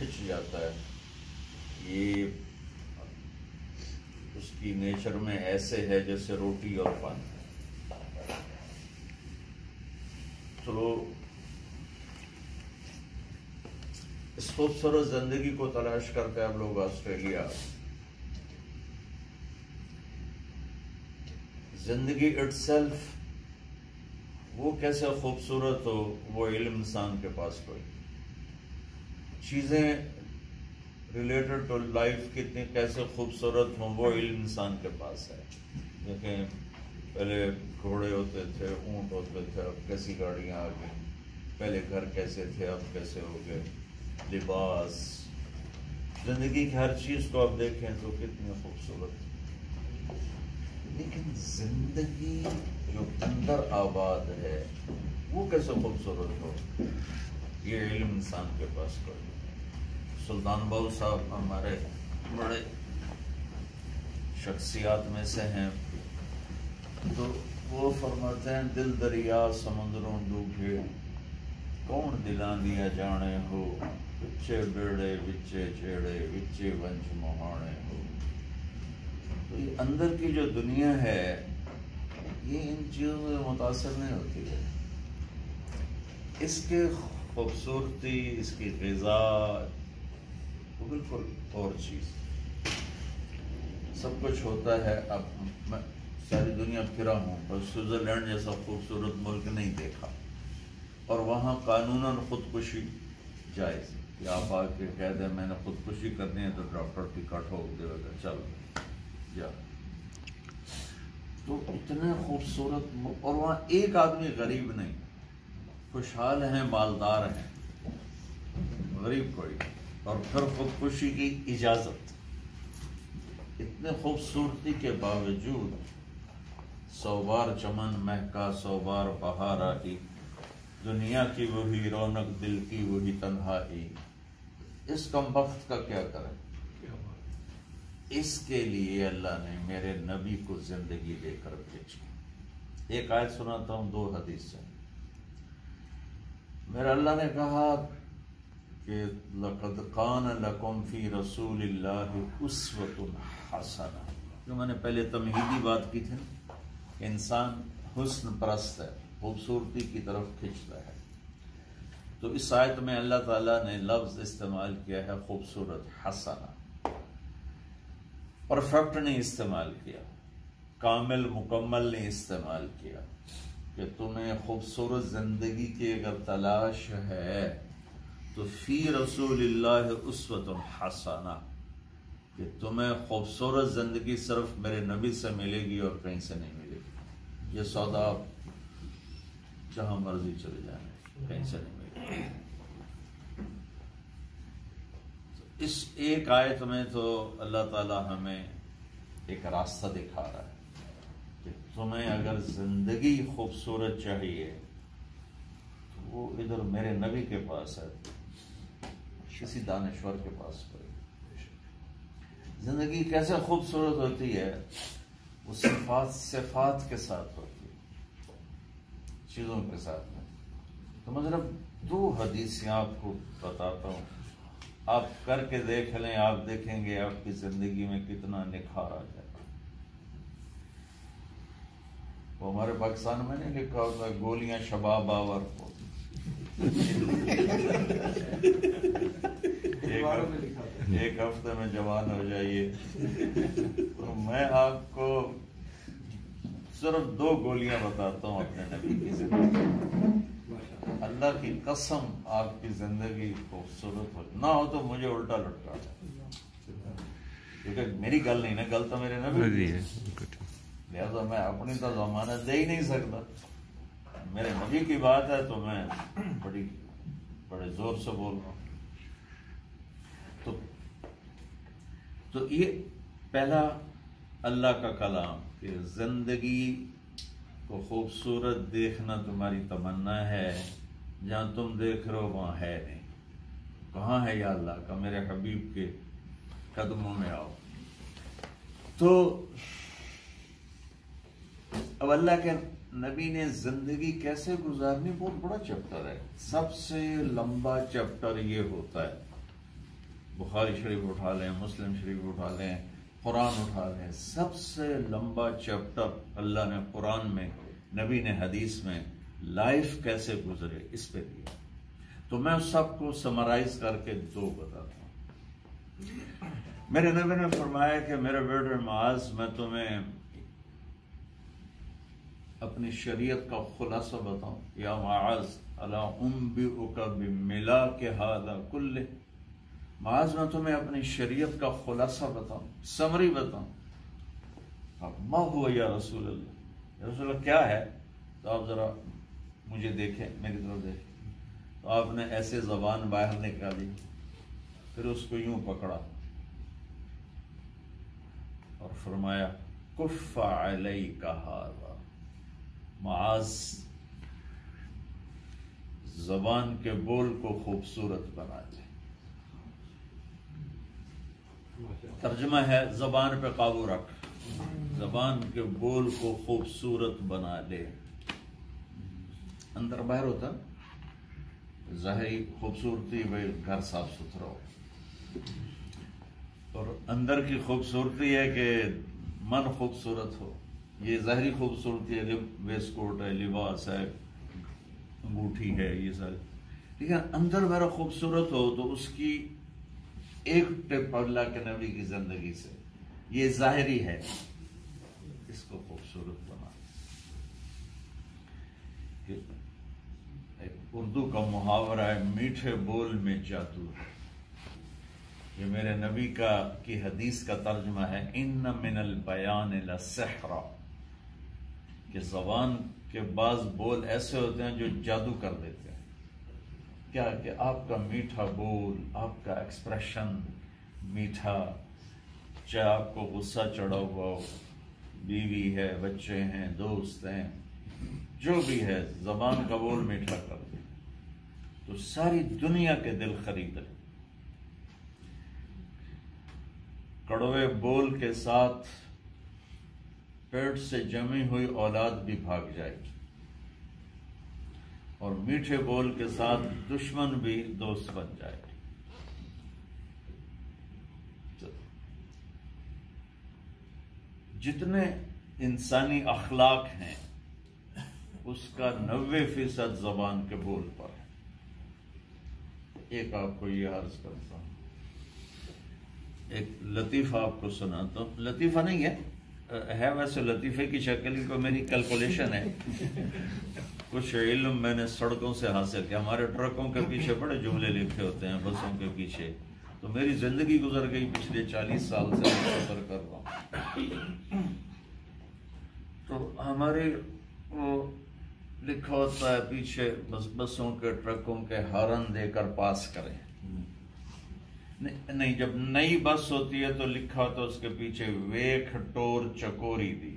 کھچ جاتا ہے. یہ اس کی نیچر میں ایسے ہے جیسے روٹی اور پانی. تو اس خوبصورت زندگی کو تلاش کرتے اب لوگ آسٹریلیا. زندگی اٹ سیلف وہ کیسے خوبصورت ہو، وہ علم انسان کے پاس کوئی. چیزیں ریلیٹڈ ٹو لائف کتنی کیسے خوبصورت ہوں، وہ علم انسان کے پاس ہے. دیکھیں پہلے گھوڑے ہوتے تھے، اونٹ ہوتے تھے، اب کیسی گاڑیاں آ گئیں. پہلے گھر کیسے تھے، اب کیسے ہو گئے. لباس، زندگی کی ہر چیز کو آپ دیکھیں تو کتنی خوبصورت. لیکن زندگی جو اندر آباد ہے وہ کیسے خوبصورت ہو، یہ علم انسان کے پاس کوئی. سلطان بہو صاحب ہمارے بڑے شخصیات میں سے ہیں، تو وہ فرماتے ہیں دل دریا سمندروں ڈوبے، کون دلاں دیا جانے ہو، وچے بیڑے وچے جھیڑے وچے ونج مہانے ہو. تو یہ اندر کی جو دنیا ہے یہ ان چیزوں میں متاثر نہیں ہوتی ہے. اس کی خوبصورتی، اس کی غذا وہ بالکل اور چیز. سب کچھ ہوتا ہے. اب میں ساری دنیا پھرا ہوں اور سوئٹزرلینڈ جیسا خوبصورت ملک نہیں دیکھا، اور وہاں قانوناً خودکشی جائز. کہ آپ آ کے کہہ دیں میں نے خودکشی کرنی ہے تو ڈاکٹر ٹکٹ ہو دے گا، چل جا. تو اتنے خوبصورت، اور وہاں ایک آدمی غریب نہیں، خوشحال ہیں، مالدار ہیں، غریب کوئی. اور پھر خودکشی کی اجازت. اتنے خوبصورتی کے باوجود 100 بار چمن مہکا 100 بار بہار آئی، دنیا کی وہی رونق دل کی وہی تنہائی. اس کم بخت کا کیا کریں. اس کے لیے اللہ نے میرے نبی کو زندگی دے کر بھیجی. ایک آیت سناتا ہوں، 2 حدیث سے. میرا اللہ نے کہا کہ لَقَدْ كَانَ لَكُمْ فِي رَسُولِ اللَّهِ أُسْوَةٌ حَسَنَةٌ. جو میں نے پہلے تمہیدی بات کی تھی نا، کہ انسان حسن پرست ہے، خوبصورتی کی طرف کھنچتا ہے. تو اس آیت میں اللہ تعالیٰ نے لفظ استعمال کیا ہے خوبصورت، حسنہ. پرفیکٹ نہیں استعمال کیا، کامل مکمل نہیں استعمال کیا. کہ تمہیں خوبصورت زندگی کی اگر تلاش ہے تو فی رسول اللہ اسوۃ حسنہ، کہ تمہیں خوبصورت زندگی صرف میرے نبی سے ملے گی اور کہیں سے نہیں ملے گی. یہ سودا آپ جہاں مرضی چلے جائیں کہیں سے نہیں ملے گی. اس ایک آیت میں تو اللہ تعالیٰ ہمیں ایک راستہ دکھا رہا ہے کہ تمہیں اگر زندگی خوبصورت چاہیے تو وہ ادھر میرے نبی کے پاس ہے، کسی دانشور کے پاس کوئی. زندگی کیسے خوبصورت ہوتی ہے، وہ صفات کے ساتھ ہوتی ہے، چیزوں کے ساتھ میں. تو مطلب 2 حدیثیں آپ کو بتاتا ہوں، آپ کر کے دیکھ لیں. آپ دیکھیں گے آپ کی زندگی میں کتنا نکھار آ جائے. وہ ہمارے پاکستان میں نہیں لکھا ہوتا گولیاں شباب آور کو. ایک ہفتے میں جوان ہو جائیے. تو میں آپ کو صرف 2 گولیاں بتاتا ہوں اپنے نبی کی زندگی. اللہ کی قسم آپ کی زندگی خوبصورت نہ ہو تو مجھے الٹا لٹکا، کیونکہ میری گل نہیں نا، گل تو میرے نبی ہے. لہذا میں اپنی تو ضمانت دے ہی نہیں سکتا. میرے نبی کی بات ہے تو میں بڑے زور سے بول رہا ہوں. تو یہ پہلا اللہ کا کلام کہ زندگی کو خوبصورت دیکھنا تمہاری تمنا ہے، جہاں تم دیکھ رہے ہو وہاں ہے نہیں. کہاں ہے یا اللہ کا، میرے حبیب کے قدموں میں آؤ. تو اب اللہ کے نبی نے زندگی کیسے گزارنی بہت بڑا چیپٹر ہے. سب سے لمبا چیپٹر یہ ہوتا ہے بخاری شریف اٹھا لیں، مسلم شریف اٹھا لیں، قرآن اٹھا لیں، سب سے لمبا چیپٹر اللہ نے قرآن میں، نبی نے حدیث میں لائف کیسے گزرے اس پہ دیا. تو میں اس سب کو سمرائز کر کے دو بتاتا ہوں. میرے نبی نے فرمایا کہ میرے بیٹے معاذ، میں تمہیں اپنی شریعت کا خلاصہ بتاؤں. یا معاذ الا انبئک بملاک ھذا کلہ، معاذ میں تمہیں اپنی شریعت کا خلاصہ بتاؤں، سمری بتاؤں. ما ہوا یا رسول اللہ، یا رسول اللہ کیا ہے؟ تو آپ ذرا مجھے دیکھیں، میری طرف دیکھیں. تو آپ نے ایسے زبان باہر نکالی، پھر اس کو یوں پکڑا اور فرمایا کف علیک ھذا. معاذ زبان کے بول کو خوبصورت بنا دے. ترجمہ ہے زبان پہ قابو رکھ، زبان کے بول کو خوبصورت بنا لے. اندر باہر ہوتا ظاہری خوبصورتی، بھائی گھر صاف ستھرا ہو، اور اندر کی خوبصورتی ہے کہ من خوبصورت ہو. یہ ظاہری خوبصورتی ہے، ویسٹ کوٹ ہے، لباس ہے، انگوٹھی ہے، یہ سارے. لیکن اندر میرا خوبصورت ہو تو اس کی ایک ٹپ اللہ کے نبی کی زندگی سے، یہ ظاہری ہے، اس کو خوبصورت بنا. اردو کا محاورہ ہے میٹھے بول میں جادو ہے. یہ میرے نبی کی حدیث کا ترجمہ ہے ان من البیان لسحرا، کہ زبان کے بعض بول ایسے ہوتے ہیں جو جادو کر دیتے ہیں. کیا کہ آپ کا میٹھا بول، آپ کا ایکسپریشن میٹھا، چاہے آپ کو غصہ چڑھا ہوا ہو، بیوی ہے، بچے ہیں، دوست ہیں، جو بھی ہے، زبان کا بول میٹھا کر دے تو ساری دنیا کے دل خرید لے. کڑوے بول کے ساتھ پیٹ سے جمی ہوئی اولاد بھی بھاگ جائے گی، اور میٹھے بول کے ساتھ دشمن بھی دوست بن جائے گی. جتنے انسانی اخلاق ہیں اس کا 90% زبان کے بول پر ہے. ایک آپ کو یہ عرض کرتا ہوں، ایک لطیفہ آپ کو سناتا ہوں. لطیفہ نہیں ہے ویسے لطیفے کی شکل کو میری کیلکولیشن ہے. کچھ علم میں نے سڑکوں سے حاصل کیا. ہمارے ٹرکوں کے پیچھے بڑے جملے لکھے ہوتے ہیں، بسوں کے پیچھے. تو میری زندگی گزر گئی، پچھلے 40 سال سے میں سفر کر رہا ہوں. تو ہمارے وہ لکھا ہوتا ہے پیچھے بسوں کے، ٹرکوں کے ہارن دے کر پاس کریں. نہیں، جب نئی بس ہوتی ہے تو لکھا ہوتا ہے اس کے پیچھے ویکھ ٹور چکوری دی.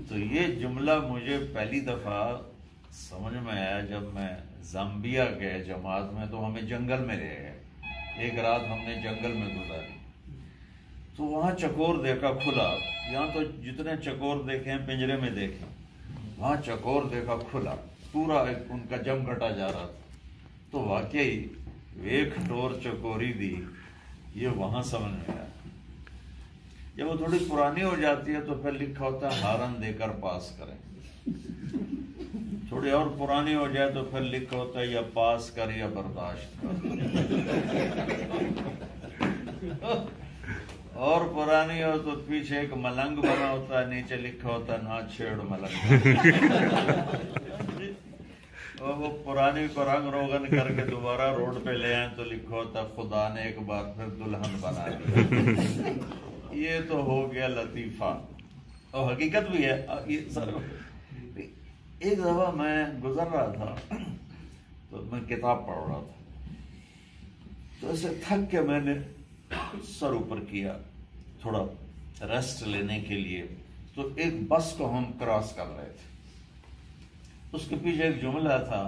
تو یہ جملہ مجھے پہلی دفعہ سمجھ میں آیا جب میں زامبیا گئے جماعت میں. تو ہمیں جنگل میں لے گئے، ایک رات ہم نے جنگل میں گزاری. تو وہاں چکور دیکھا کھلا. یہاں تو جتنے چکور دیکھے ہیں پنجرے میں دیکھے، وہاں چکور دیکھا کھلا، پورا ان کا جم گھٹا جا رہا تھا. تو واقعی ویکھ ٹور چکوری دی، یہ وہاں سمجھ میں آیا. جب وہ تھوڑی پرانی ہو جاتی ہے تو پھر لکھا ہوتا ہے ہارن دے کر پاس کریں. تھوڑی اور پرانی ہو جائے تو پھر لکھا ہوتا ہے یا پاس کر یا برداشت کر. اور پرانی ہو تو پیچھے ایک ملنگ بنا ہوتا ہے، نیچے لکھا ہوتا ہے نہ چھیڑ ملنگ. اور وہ پرانی کو رنگ روغن کر کے دوبارہ روڈ پہ لے آئیں تو لکھا ہوتا ہے خدا نے ایک بار پھر دلہن بنا دیا. یہ تو ہو گیا لطیفہ، اور حقیقت بھی ہے. ایک دفعہ میں گزر رہا تھا تو میں کتاب پڑھ رہا تھا، تو ایسے تھک کے میں نے سر اوپر کیا تھوڑا ریسٹ لینے کے لیے. تو ایک بس کو ہم کراس کر رہے تھے. اس کے پیچھے ایک جملہ تھا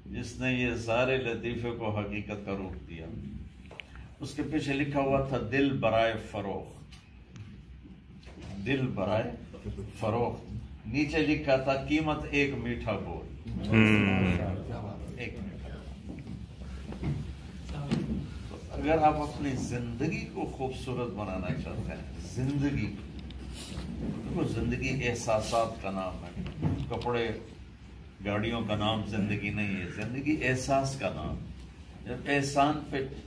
جس نے یہ سارے لطیفے کو حقیقت کا روپ دیا. اس کے پیچھے لکھا ہوا تھا دل برائے فروخت، دل برائے فروخت. نیچے لکھا تھا قیمت ایک میٹھا بول. ایک میٹھا. اگر آپ اپنی زندگی کو خوبصورت بنانا چاہتے ہیں، زندگی کو، زندگی احساسات کا نام ہے، کپڑے گاڑیوں کا نام زندگی نہیں ہے، زندگی احساس کا نام۔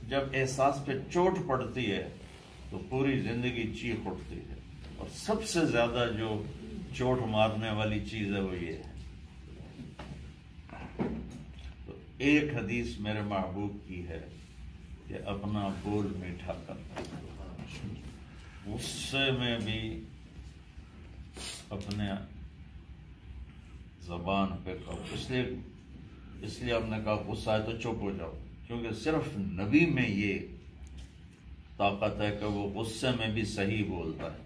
جب احساس پہ چوٹ پڑتی ہے تو پوری زندگی چیخ اٹھتی ہے، اور سب سے زیادہ جو چوٹ مارنے والی چیز ہے وہ یہ ہے۔ تو ایک حدیث میرے محبوب کی ہے کہ اپنا بول میٹھا کرنا، غصے میں بھی اپنے زبان پہ قابو۔ اس لیے آپ نے کہا غصہ ہے تو چپ ہو جاؤ، کیونکہ صرف نبی میں یہ طاقت ہے کہ وہ غصے میں بھی صحیح بولتا ہے،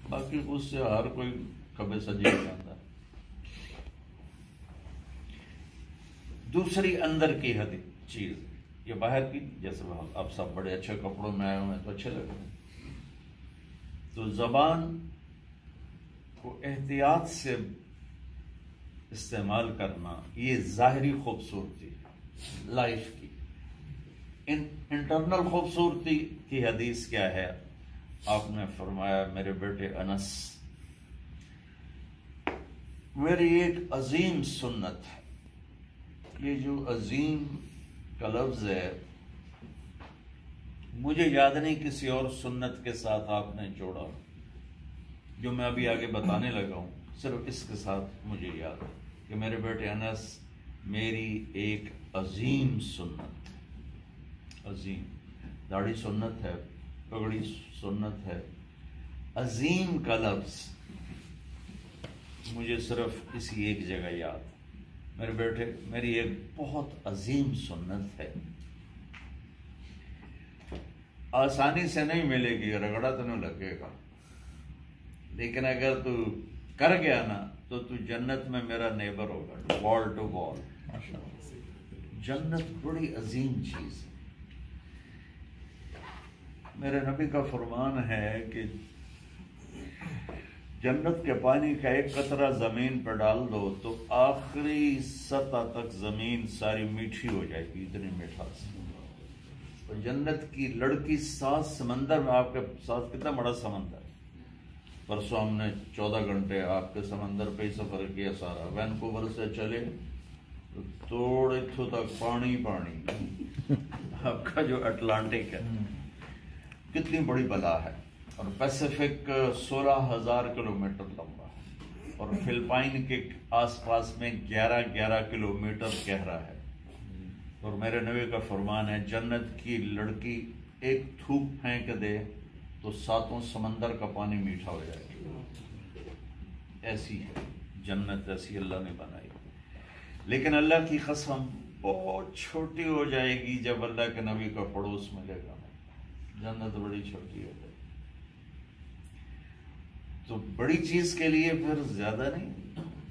باقی غصے ہر کوئی کبھی سجی جاتا ہے۔ دوسری اندر کی چیز، یہ باہر کی، جیسے آپ سب بڑے اچھے کپڑوں میں آئے ہوئے ہیں تو اچھے لگ رہے ہیں، تو زبان کو احتیاط سے استعمال کرنا، یہ ظاہری خوبصورتی لائف کی۔ انٹرنل خوبصورتی کی حدیث کیا ہے؟ آپ نے فرمایا میرے بیٹے انس، میری ایک عظیم سنت ہے۔ یہ جو عظیم کا لفظ ہے، مجھے یاد نہیں کسی اور سنت کے ساتھ آپ نے جوڑا جو میں ابھی آگے بتانے لگا ہوں، صرف اس کے ساتھ مجھے یاد ہے کہ میرے بیٹے انس، میری ایک عظیم سنت، عظیم، داڑھی سنت ہے، پگڑی سنت ہے، عظیم کا لفظ مجھے صرف اسی ایک جگہ یاد ہے۔ میرے بیٹے، میری ایک بہت عظیم سنت ہے، آسانی سے نہیں ملے گی، رگڑا تو نہیں لگے گا، لیکن اگر تو کر گیا نا تو جنت میں میرا نیبر ہوگا، وال ٹو وال۔ جنت بڑی عظیم چیز ہے۔ میرے نبی کا فرمان ہے کہ جنت کے پانی کا ایک قطرہ زمین پر ڈال دو تو آخری سطح تک زمین ساری میٹھی ہو جائے گی، اتنی مٹھاس۔ اور جنت کی لڑکی 7 سمندر میں، آپ کے ساتھ کتنا بڑا سمندر ہے، پرسوں ہم نے 14 گھنٹے آپ کے سمندر پہ ہی سفر کیا سارا، وینکوور سے چلے تو توڑ اتھو تک پانی پانی، آپ کا جو اٹلانٹک ہے کتنی بڑی بلا ہے، اور پیسیفک 16,000 کلومیٹر لمبا ہے، اور فلپائن کے آس پاس میں 11 کلومیٹر گہرا ہے۔ اور میرے نبی کا فرمان ہے جنت کی لڑکی ایک تھوک پھینک دے تو 7 سمندر کا پانی میٹھا ہو جائے گا۔ ایسی ہے جنت، ایسی اللہ نے بنائی، لیکن اللہ کی قسم بہت چھوٹی ہو جائے گی جب اللہ کے نبی کا پڑوس ملے گا، جنت بڑی چھوٹی ہو جائے گی۔ تو بڑی چیز کے لیے پھر زیادہ نہیں،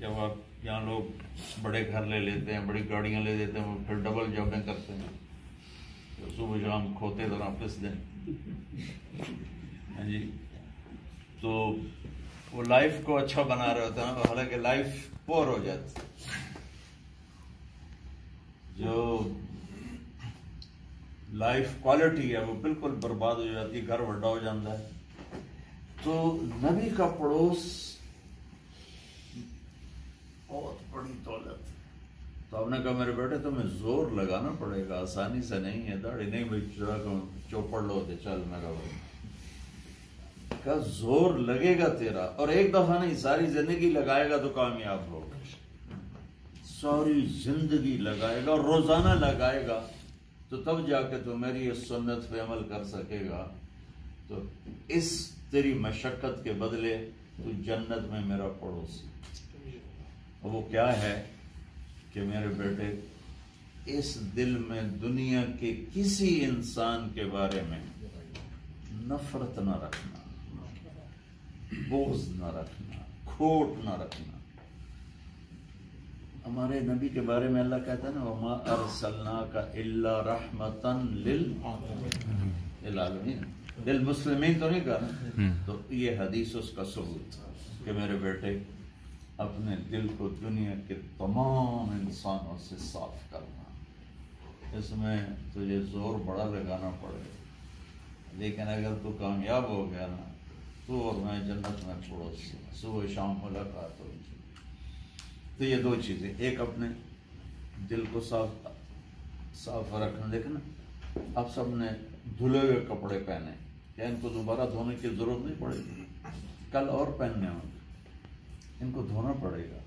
جب آپ یہاں لوگ بڑے گھر لے لیتے ہیں، بڑی گاڑیاں لے لیتے ہیں، وہ پھر ڈبل جابیں کرتے ہیں، صبح شام کھوتے طرح پس دیں، ہاں جی، تو وہ لائف کو اچھا بنا رہے ہوتے ہیں، حالانکہ لائف پور ہو جاتی، جو لائف کوالٹی ہے وہ بالکل برباد ہو جاتی، گھر وڈا ہو جاتا ہے۔ تو نبی کا پڑوس بہت بڑی دولت۔ تو آپ نے کہا میرے بیٹے تمہیں زور لگانا پڑے گا، آسانی سے نہیں ہے، داڑھی نہیں بھائی چوپڑ لو تو چل، میرا بھائی کا زور لگے گا تیرا، اور ایک دفعہ نہیں، ساری زندگی لگائے گا تو کامیاب ہوگا، ساری زندگی لگائے گا، روزانہ لگائے گا، تو تب جا کے تو میری اس سنت پہ عمل کر سکے گا۔ تو اس تیری مشقت کے بدلے تو جنت میں میرا پڑوسی۔ وہ کیا ہے کہ میرے بیٹے، اس دل میں دنیا کے کسی انسان کے بارے میں نفرت نہ رکھنا، بغض نہ رکھنا، کھوٹ نہ رکھنا۔ ہمارے نبی کے بارے میں اللہ کہتا ہے نا وَمَا أَرْسَلْنَاكَ إِلَّا رَحْمَةً لِلْعَالَمِينَ، للمسلمین تو نہیں کہا نا، تو یہ حدیث اس کا ثبوت کہ میرے بیٹے اپنے دل کو دنیا کے تمام انسانوں سے صاف کرنا، اس میں تجھے زور بڑا لگانا پڑے گا، لیکن اگر تو کامیاب ہو گیا نا، تو اور میں جنت میں پڑوس، صبح شام ملاقات ہوگی۔ تو یہ دو چیزیں، ایک اپنے دل کو صاف رکھنا۔ دیکھنا آپ سب نے دھلے ہوئے کپڑے پہنے، کیا ان کو دوبارہ دھونے کی ضرورت نہیں پڑے گی؟ کل اور پہننے ہوں گے، ان کو دھونا پڑے گا۔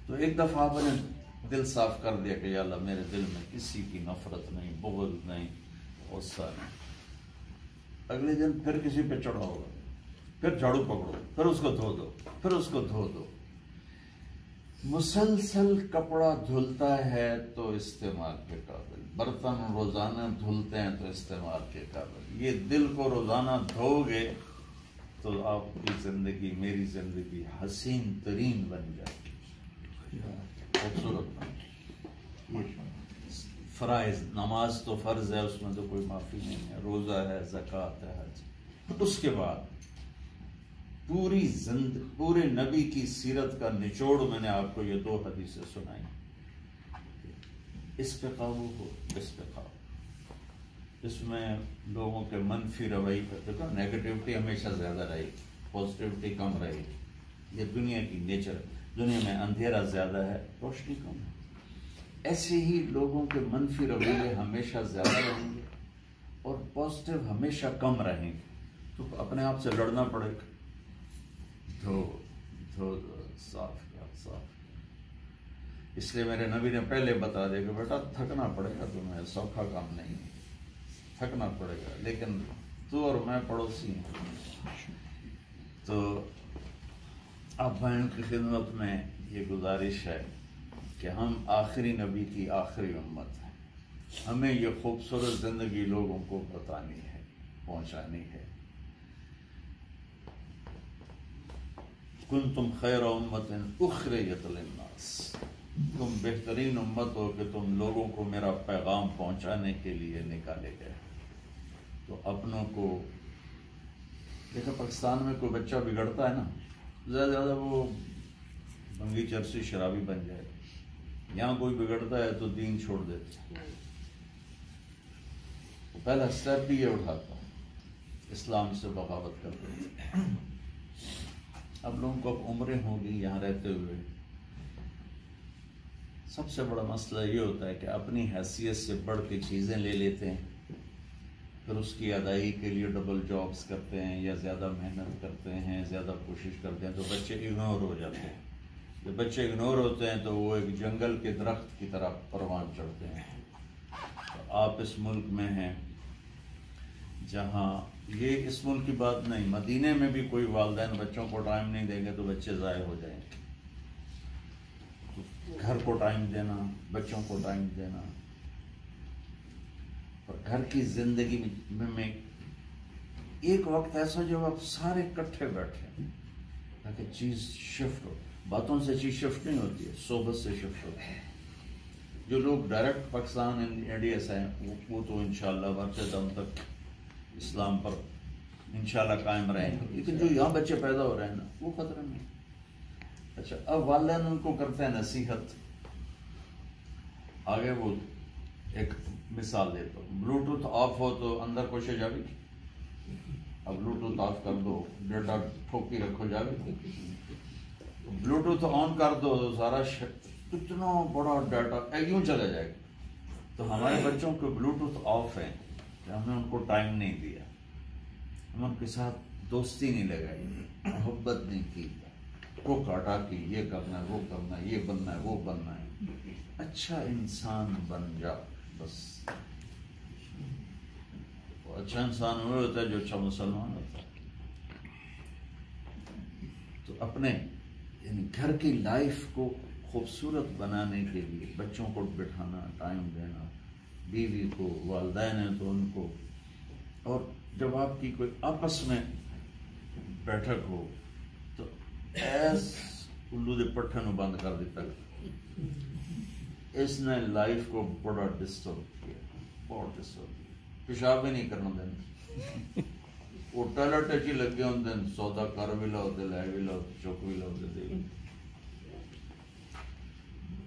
تو ایک دفعہ آپ نے دل صاف کر دیا کہ یا اللہ میرے دل میں کسی کی نفرت نہیں، بغض نہیں، غصہ نہیں، اگلے دن پھر کسی پہ چڑھا ہوگا، پھر جھاڑو پکڑو، پھر اس کو دھو دو، پھر اس کو دھو دو۔ مسلسل کپڑا دھلتا ہے تو استعمال کے قابل، برتن روزانہ دھلتے ہیں تو استعمال کے قابل۔ یہ دل کو روزانہ دھو گے تو آپ کی زندگی، میری زندگی حسین ترین بن جائے گی، خوبصورت بن جائے گی۔ فرائض، نماز تو فرض ہے، اس میں تو کوئی معافی نہیں ہے، روزہ ہے، زکوٰۃ ہے، حج۔ اس کے بعد پورے نبی کی سیرت کا نچوڑ میں نے آپ کو یہ دو حدیثیں سنائی۔ اس پہ قابو ہو، اس پہ قابو۔ اس میں لوگوں کے منفی روی پر دیکھو، نیگیٹیوٹی ہمیشہ زیادہ رہی، پازیٹیوٹی کم رہی۔ یہ دنیا کی نیچر ہے، دنیا میں اندھیرا زیادہ ہے، روشنی کم ہے۔ ایسے ہی لوگوں کے منفی رویے ہمیشہ زیادہ رہیں گے اور پازیٹیو ہمیشہ کم رہیں گے، تو اپنے آپ سے لڑنا پڑے گا۔ دھو دھو دھو، صاف کیا، صاف کیا۔ اس لیے میرے نبی نے پہلے بتا دیا کہ بیٹا تھکنا پڑے گا تمہیں، سوکھا کام نہیں ہے، تھکنا پڑے گا، لیکن تو اور میں پڑوسی ہیں۔ تو اب بہن کی خدمت میں یہ گزارش ہے کہ ہم آخری نبی کی آخری امت ہیں، ہمیں یہ خوبصورت زندگی لوگوں کو بتانی ہے، پہنچانی ہے۔ کنتم خیر امت اخرجت للناس، تم بہترین امت ہو کہ تم لوگوں کو میرا پیغام پہنچانے کے لیے نکالے گئے۔ تو اپنوں کو دیکھا، پاکستان میں کوئی بچہ بگڑتا ہے نا، زیادہ زیادہ وہ بنگی چرسی شرابی بن جائے، یہاں کوئی بگڑتا ہے تو دین چھوڑ دیتے، پہلا اسٹیپ بھی یہ اٹھاتا، اسلام سے بغاوت کر دیتے۔ اب لوگوں کو اب عمریں ہوگی یہاں رہتے ہوئے، سب سے بڑا مسئلہ یہ ہوتا ہے کہ اپنی حیثیت سے بڑھ کے چیزیں لے لیتے ہیں، پھر اس کی ادائیگی کے لیے ڈبل جابز کرتے ہیں یا زیادہ محنت کرتے ہیں، زیادہ کوشش کرتے ہیں، تو بچے اگنور ہو جاتے ہیں۔ جب بچے اگنور ہوتے ہیں تو وہ ایک جنگل کے درخت کی طرح پروان چڑھتے ہیں۔ تو آپ اس ملک میں ہیں جہاں یہ اس ملک کی بات نہیں، مدینے میں بھی کوئی والدین بچوں کو ٹائم نہیں دیں گے تو بچے ضائع ہو جائیں گے۔ گھر کو ٹائم دینا، بچوں کو ٹائم دینا، اور گھر کی زندگی میں ایک وقت ایسا جب آپ سارے کٹھے بیٹھے تاکہ چیز شفٹ ہو۔ باتوں سے چیز شفٹ نہیں ہوتی ہے، صحبت سے شفٹ ہوتی ہے۔ جو لوگ ڈائریکٹ پاکستان انڈیا سے ہیں وہ تو انشاءاللہ مرتے دم تک اسلام پر انشاءاللہ قائم رہیں گے، لیکن جو یہاں بچے پیدا ہو رہے ہیں نا وہ خطرے میں۔ اچھا، اب والدین ان کو کرتے ہیں نصیحت، آگے وہ ایک مثال دیتا ہوں، بلوٹوتھ آف ہو تو اندر کوشے جاوی، اب بلوٹوتھ آف کر دو، ڈیٹا ٹھوکی رکھو جاوی، بلوٹوتھ آن کر دو تو سارا کتنا بڑا ڈیٹا یوں چلا جائے گا۔ تو ہمارے بچوں کو بلوٹوتھ آف ہے کہ ہم نے ان کو ٹائم نہیں دیا، ہم ان کے ساتھ دوستی نہیں لگائی، محبت نہیں کی، وہ کاٹا کہ یہ کرنا ہے، وہ کرنا ہے، یہ بننا ہے، وہ بننا ہے۔ اچھا انسان بن جا بس۔ اچھا انسان وہ ہوتا ہے جو اچھا مسلمان ہوتا ہے۔ تو اپنے یعنی گھر کی لائف کو خوبصورت بنانے کے لیے بچوں کو بٹھانا، ٹائم دینا، بیوی کو، والدین ہیں تو ان کو، اور جب آپ کی کوئی آپس میں بیٹھک ہو تو ایس الو دے پٹھے نو بند کر دیتا، اس نے لائف کو بڑا ڈسٹرب کیا، بہت ڈسٹرب کیا۔ پیشاب بھی نہیں کرنا دینا، وہ ٹوائلٹ ہی لگے ہوتے ہیں، سودا کر بھی لاؤ تے لے بھی لاؤ، چک بھی لاؤ تے دے۔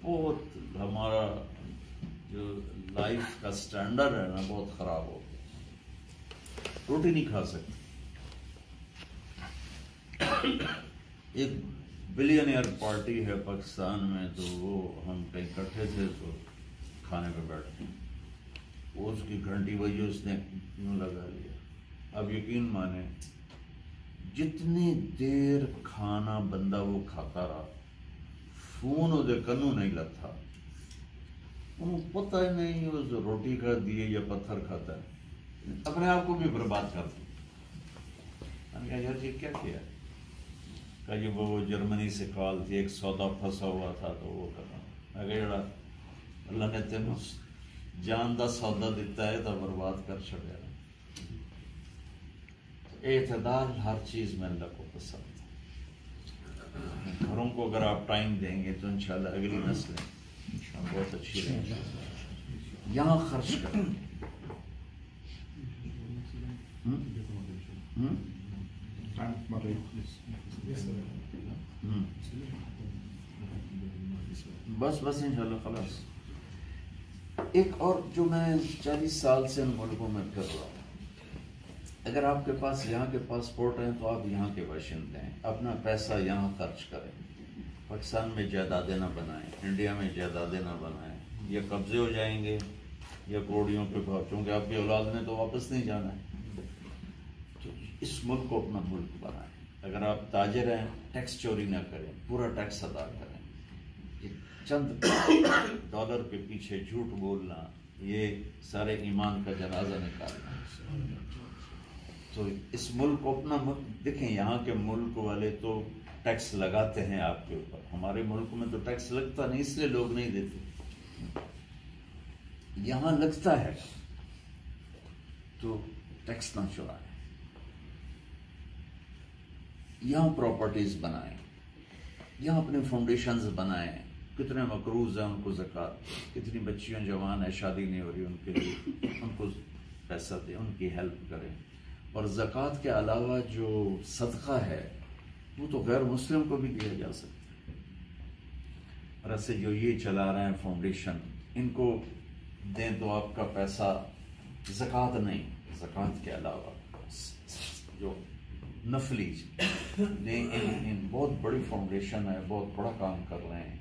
بہت ہمارا جو لائف کا سٹینڈرڈ ہے نا بہت خراب ہو گیا، روٹی نہیں کھا سکتے۔ ایک بلینئر پارٹی ہے پاکستان میں، تو وہ ہم کہیں اکٹھے تھے تو کھانے پہ بیٹھے، وہ اس کی گھنٹی بجی اس نے یوں لگا لیا۔ اب یقین مانے جتنی دیر کھانا بندہ وہ کھاتا رہا، فون وہ کنو نہیں لگتا، انہوں پتہ ہی نہیں وہ روٹی کھا دیے یا پتھر کھاتا ہے، اپنے آپ کو بھی برباد کر دیا۔ میں نے کہا یار یہ کیا کیا؟ کہا جی وہ جرمنی سے کال تھی، ایک سودا پھنسا ہوا تھا تو وہ کرنا۔ میں کہا جڑا اللہ نے تینوں جان دا سودا دیتا ہے تو برباد کر چھڑیا۔ اعتدال ہر چیز میں اللہ کو پسند ہے۔ گھروں کو اگر آپ ٹائم دیں گے تو انشاءاللہ اگلی نسلیں بہت اچھی رہیں گی۔ یہاں خرچ کریں، بس انشاءاللہ خلاص۔ ایک اور جو میں 40 سال سے ان ملکوں میں کر رہا ہوں، اگر آپ کے پاس یہاں کے پاسپورٹ ہیں تو آپ یہاں کے باشندے ہیں، اپنا پیسہ یہاں خرچ کریں، پاکستان میں جائیدادیں نہ بنائیں، انڈیا میں جائیدادیں نہ بنائیں، یہ قبضے ہو جائیں گے یا کوڑیوں پہ بھاگ، چونکہ آپ کی اولاد نے تو واپس نہیں جانا ہے۔ تو اس ملک کو اپنا ملک بنائیں۔ اگر آپ تاجر ہیں ٹیکس چوری نہ کریں، پورا ٹیکس ادا کریں۔ یہ چند ڈالر کے پیچھے جھوٹ بولنا، یہ سارے ایمان کا جنازہ نکالنا۔ تو اس ملک کو اپنا ملک دیکھیں، یہاں کے ملک والے تو ٹیکس لگاتے ہیں آپ کے اوپر، ہمارے ملک میں تو ٹیکس لگتا نہیں، اس لیے لوگ نہیں دیتے۔ یہاں لگتا ہے تو ٹیکس نہ چرائیں، یہاں پراپرٹیز بنائیں، یہاں اپنے فاؤنڈیشنز بنائیں۔ کتنے مقروض ہیں ان کو زکوٰۃ، کتنی بچیاں جوان ہیں شادی نہیں ہو رہی، ان کے لیے ان کو پیسہ دیں، ان کی ہیلپ کریں۔ اور زکوٰۃ کے علاوہ جو صدقہ ہے وہ تو غیر مسلم کو بھی دیا جا سکتا ہے۔ اور ایسے جو یہ چلا رہے ہیں فاؤنڈیشن، ان کو دیں تو آپ کا پیسہ زکوٰۃ نہیں، زکوٰۃ کے علاوہ جو نفلی دیں، ان بہت بڑی فاؤنڈیشن ہے، بہت بڑا کام کر رہے ہیں،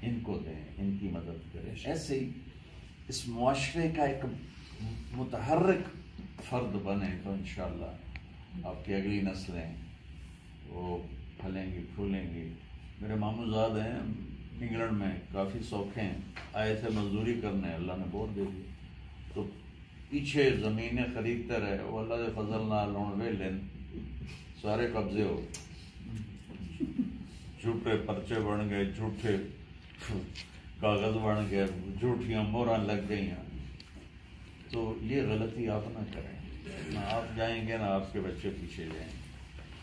ان کو دیں، ان کی مدد کریں۔ ایسے ہی اس معاشرے کا ایک متحرک فرد بنے تو انشاءاللہ آپ کی اگلی نسلیں وہ پھلیں گی پھولیں گی۔ میرے ماموں زاد ہیں انگلینڈ میں، کافی سوکھے ہیں، آئے تھے مزدوری کرنے، اللہ نے بہت دے دی، تو پیچھے زمینیں خریدتے رہے، وہ اللہ کے فضل نہ لوڑوے لین سارے قبضے ہو، جھوٹے پرچے بن گئے، جھوٹے کاغذ بن گئے، جھوٹیاں موراں لگ گئی ہیں۔ تو یہ غلطی آپ نہ کریں، نہ آپ جائیں گے نہ آپ کے بچے پیچھے جائیں گے۔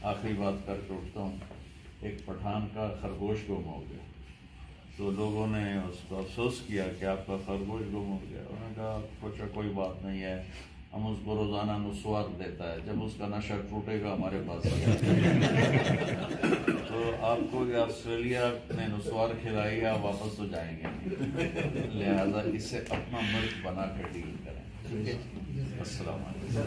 آخری بات کر کے اٹھتا ہوں، ایک پٹھان کا خرگوش گم ہو گیا، تو لوگوں نے اس کو افسوس کیا کہ آپ کا خرگوش گم ہو گیا۔ انہوں نے کہا سوچا کوئی بات نہیں ہے، ہم اس کو روزانہ نسوار دیتا ہے، جب اس کا نشہ ٹوٹے گا ہمارے پاس آ جائے۔ تو آپ کو یہ آسٹریلیا نے نسوار کھلائی ہے، آپ واپس تو جائیں گے، لہذا اسے اپنا ملک بنا کے ڈیل کریں۔ السلام علیکم۔